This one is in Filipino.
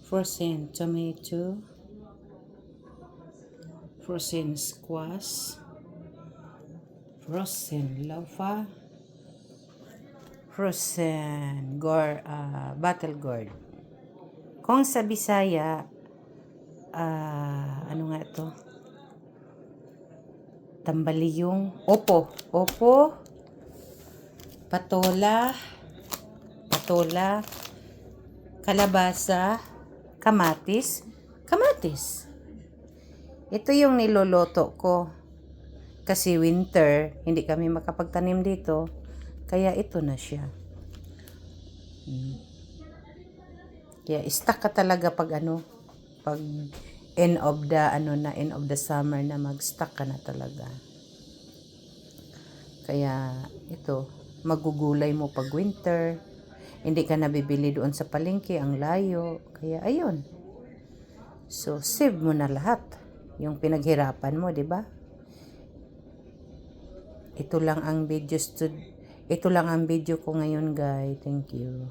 frozen tomato, frozen squash, frozen laufa, frozen battle gourd. Kung sa Bisaya, ano nga ito? Tambaliyong, opo, patola, kalabasa, kamatis. Ito yung niloloto ko. Kasi winter, hindi kami makapagtanim dito. Kaya ito na siya. Kaya stuck ka talaga pag end of the summer na mag-stuck ka na talaga. Kaya ito, magugulay mo pag winter. Hindi ka nabibili doon sa palengke, ang layo. Kaya ayun. So save mo na lahat yung pinaghirapan mo, 'di ba? Ito lang ang video ko ngayon, guys. Thank you.